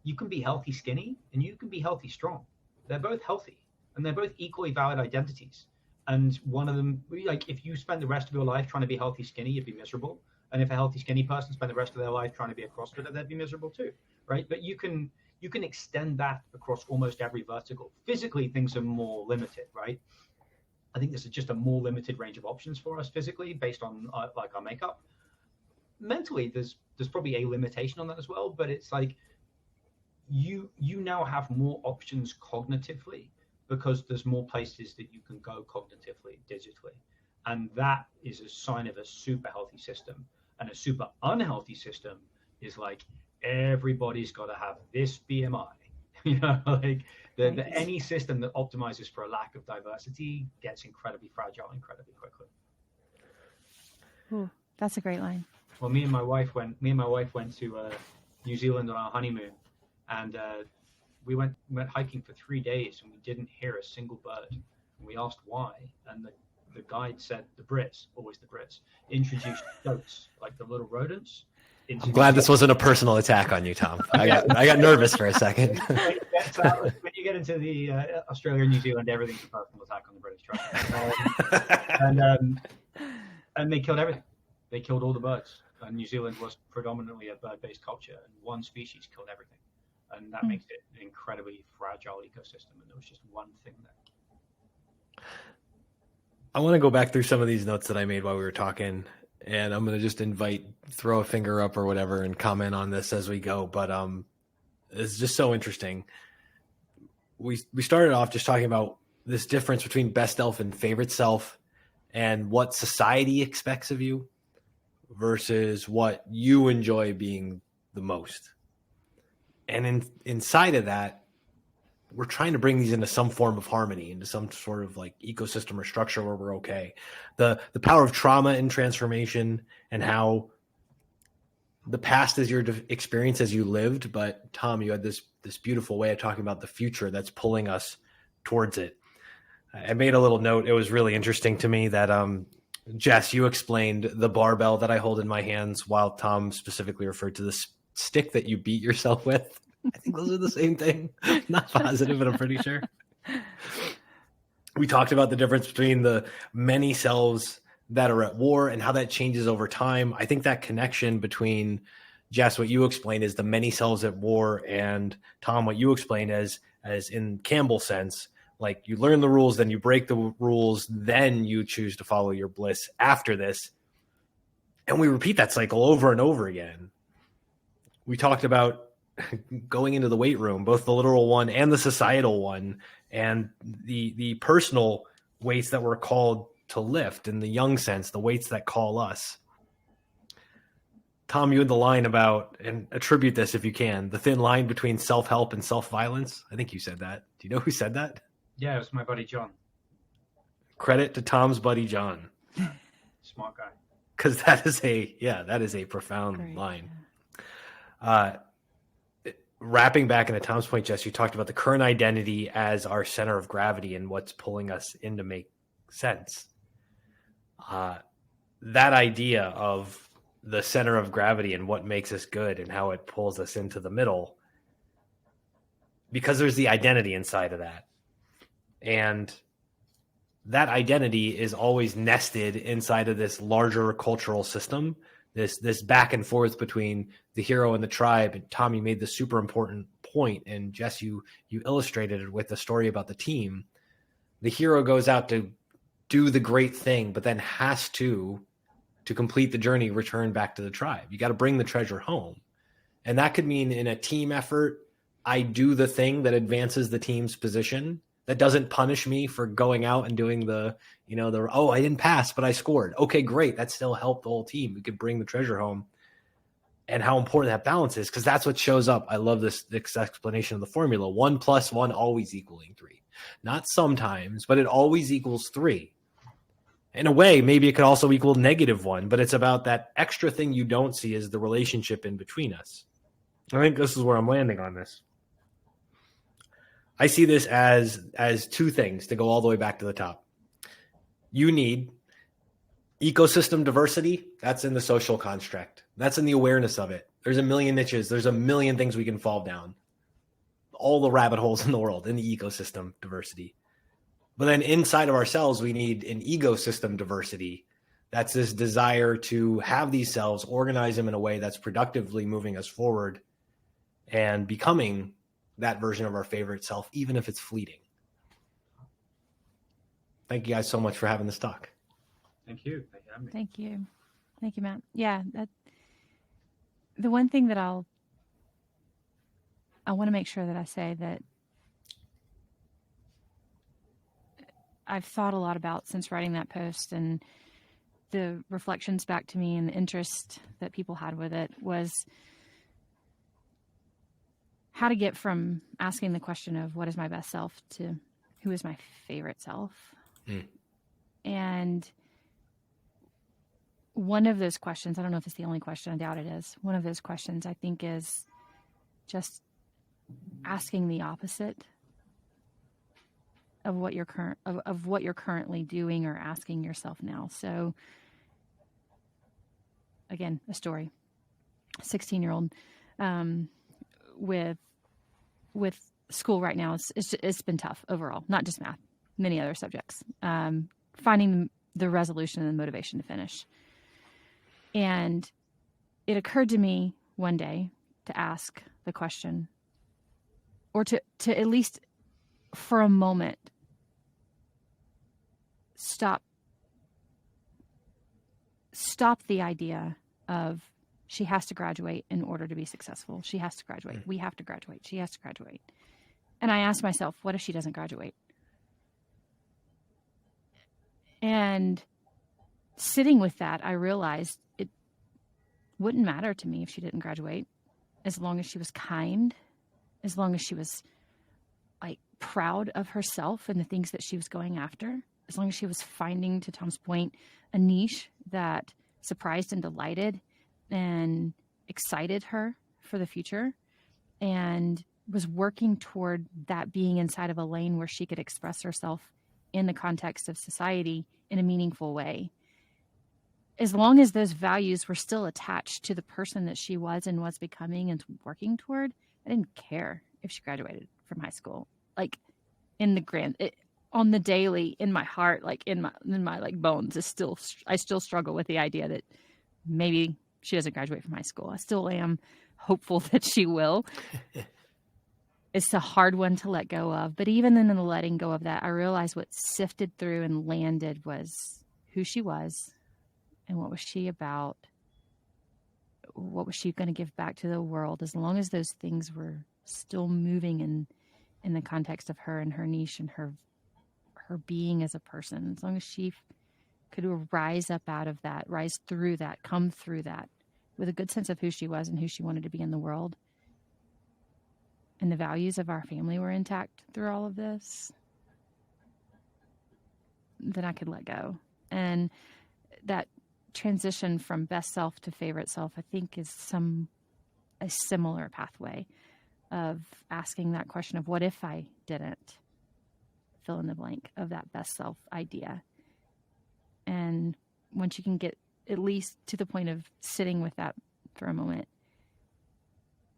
you can be healthy skinny and you can be healthy strong. They're both healthy and they're both equally valid identities. And one of them, like, if you spend the rest of your life trying to be healthy skinny, you'd be miserable. And if a healthy skinny person spent the rest of their life trying to be a CrossFitter, they'd be miserable too, right? But you can extend that across almost every vertical. Physically, things are more limited, right? I think this is just a more limited range of options for us physically, based on like our makeup. Mentally, there's probably a limitation on that as well, but it's like you now have more options cognitively, because there's more places that you can go cognitively, digitally. And that is a sign of a super healthy system. And a super unhealthy system is like, everybody's got to have this BMI. Any system that optimizes for a lack of diversity gets incredibly fragile incredibly quickly. Ooh, that's a great line. Well, me and my wife went to New Zealand on our honeymoon, and we went hiking for 3 days, and we didn't hear a single bird. And we asked why, and the guide said the Brits, introduced goats, like the little rodents. I'm glad this wasn't a personal attack on you, Tom. I got nervous for a second. When you get into the Australia and New Zealand, everything's a personal attack on the British tribe. And they killed everything. They killed all the birds. And New Zealand was predominantly a bird-based culture, and one species killed everything. And that makes it an incredibly fragile ecosystem. And there was just one thing there. I want to go back through some of these notes that I made while we were talking, and I'm going to just throw a finger up or whatever and comment on this as we go. But it's just so interesting. We started off just talking about this difference between best self and favorite self, and what society expects of you. versus what you enjoy being the most. And inside of that, we're trying to bring these into some form of harmony, into some sort of like ecosystem or structure where we're okay. The power of trauma and transformation, and how the past is your experience as you lived. But Tom, you had this beautiful way of talking about the future that's pulling us towards it. I made a little note. It was really interesting to me that Jess, you explained the barbell that I hold in my hands, while Tom specifically referred to the stick that you beat yourself with. I think those are the same thing. Not positive, but I'm pretty sure. We talked about the difference between the many selves that are at war and how that changes over time. I think that connection between, Jess, what you explained is the many selves at war, and Tom, what you explained as in Campbell's sense, like you learn the rules, then you break the rules, then you choose to follow your bliss after this. And we repeat that cycle over and over again. We talked about going into the weight room, both the literal one and the societal one, and the personal weights that we're called to lift, in the young sense, the weights that call us. Tom, you had the line about, and attribute this if you can, the thin line between self-help and self-violence. I think you said that. Do you know who said that? Yeah, it was my buddy John. Credit to Tom's buddy John. Smart guy. Because that is a profound Great. line. Wrapping back into Tom's point, Jess, you talked about the current identity as our center of gravity and what's pulling us in to make sense. That idea of the center of gravity and what makes us good and how it pulls us into the middle, because there's the identity inside of that. And that identity is always nested inside of this larger cultural system, this back and forth between the hero and the tribe. And Tom, you made this super important point, and Jess, you illustrated it with the story about the team. The hero goes out to do the great thing, but then has to complete the journey, return back to the tribe. You got to bring the treasure home. And that could mean in a team effort, I do the thing that advances the team's position, that doesn't punish me for going out and doing I didn't pass, but I scored. Okay, great. That still helped the whole team. We could bring the treasure home. And how important that balance is, because that's what shows up. I love this explanation of the formula. 1 + 1 always equaling 3. Not sometimes, but it always equals 3. In a way, maybe it could also equal -1, but it's about that extra thing you don't see is the relationship in between us. I think this is where I'm landing on this. I see this as two things to go all the way back to the top. You need ecosystem diversity. That's in the social construct. That's in the awareness of it. There's a million niches. There's a million things we can fall down. All the rabbit holes in the world in the ecosystem diversity. But then inside of ourselves, we need an ecosystem diversity. That's this desire to have these selves, organize them in a way that's productively moving us forward and becoming that version of our favorite self, even if it's fleeting. Thank you guys so much for having this talk. Thank you. Thank you for having me. Thank you. Thank you, Matt. Yeah. The one thing that I want to make sure that I say that I've thought a lot about since writing that post, and the reflections back to me and the interest that people had with it, was how to get from asking the question of what is my best self to who is my favorite self. And one of those questions, I don't know if it's the only question, I doubt it is. One of those questions I think is just asking the opposite of what you're currently doing or asking yourself now. So again, a story. 16-year-old with school right now, it's been tough overall, not just math, many other subjects. Finding the resolution and the motivation to finish. And it occurred to me one day to ask the question, or to at least for a moment stop the idea of she has to graduate in order to be successful. She has to graduate. We have to graduate. She has to graduate. And I asked myself, what if she doesn't graduate? And sitting with that, I realized wouldn't matter to me if she didn't graduate, as long as she was kind, as long as she was like proud of herself and the things that she was going after, as long as she was finding, to Tom's point, a niche that surprised and delighted and excited her for the future, and was working toward that being inside of a lane where she could express herself in the context of society in a meaningful way. As long as those values were still attached to the person that she was and was becoming and working toward, I didn't care if she graduated from high school. Like in the on the daily, in my heart, like in my like bones, I still struggle with the idea that maybe she doesn't graduate from high school. I still am hopeful that she will. It's a hard one to let go of. But even in the letting go of that, I realized what sifted through and landed was who she was and what was she about. What was she going to give back to the world? As long as those things were still moving in the context of her and her niche and her being as a person, as long as she could rise up out of that, rise through that, come through that with a good sense of who she was and who she wanted to be in the world, and the values of our family were intact through all of this, then I could let go. And that transition from best self to favorite self, I think, is a similar pathway of asking that question of what if I didn't fill in the blank of that best self idea. And once you can get at least to the point of sitting with that for a moment,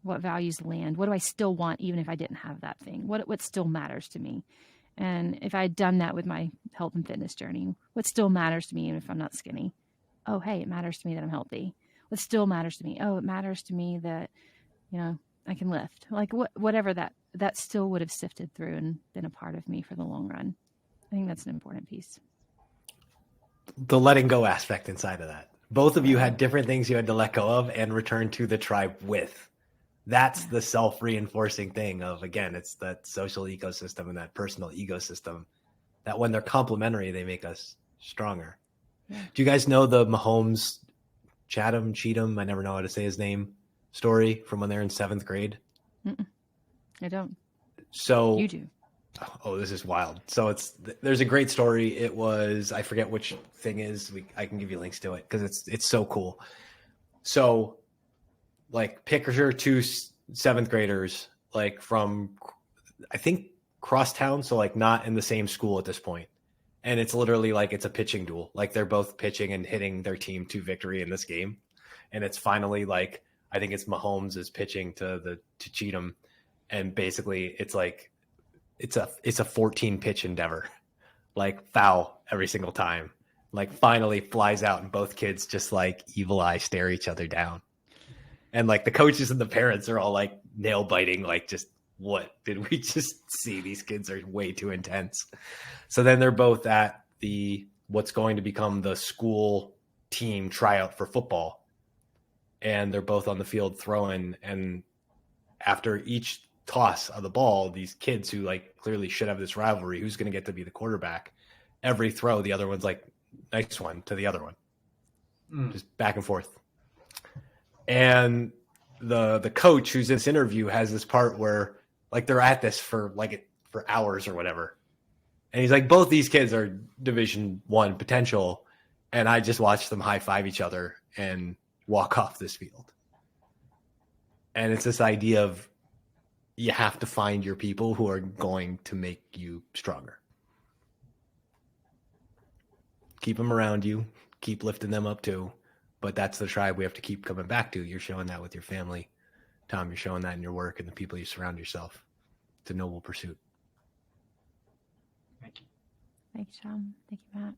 what values land? What do I still want even if I didn't have that thing? What still matters to me? And if I had done that with my health and fitness journey, what still matters to me even if I'm not skinny? Oh, hey, it matters to me that I'm healthy. What still matters to me? Oh, it matters to me that, I can lift. Like whatever that still would have sifted through and been a part of me for the long run. I think that's an important piece. The letting go aspect inside of that. Both of you had different things you had to let go of and return to the tribe with. That's the self-reinforcing thing of, again, it's that social ecosystem and that personal ecosystem that when they're complementary, they make us stronger. Yeah. Do you guys know the Mahomes Cheatham, I never know how to say his name, story from when they're in 7th grade? Mm-mm. I don't. So you do. Oh, this is wild. So there's a great story. It was, I forget which thing is. I can give you links to it because it's so cool. So, like, picture 2 7th graders, like from, I think, crosstown, so like not in the same school at this point. And it's literally like it's a pitching duel. Like they're both pitching and hitting their team to victory in this game. And it's finally like, I think it's Mahomes is pitching to Cheatham, and basically it's like it's a 14 pitch endeavor, like foul every single time. Like finally flies out, and both kids just like evil eye stare each other down. And like the coaches and the parents are all like nail biting, like just what did we just see? These kids are way too intense. So then they're both at what's going to become the school team tryout for football. And they're both on the field throwing. And after each toss of the ball, these kids who like clearly should have this rivalry, who's going to get to be the quarterback, every throw, the other one's like, nice one to the other one. Just back and forth. And the coach who's in this interview has this part where like they're at this for hours or whatever. And he's like, both these kids are Division I potential. And I just watched them high five each other and walk off this field. And it's this idea of you have to find your people who are going to make you stronger. Keep them around you. Keep lifting them up too. But that's the tribe we have to keep coming back to. You're showing that with your family. Tom, you're showing that in your work and the people you surround yourself. It's a noble pursuit. Thank you. Thanks, Tom. Thank you, Matt.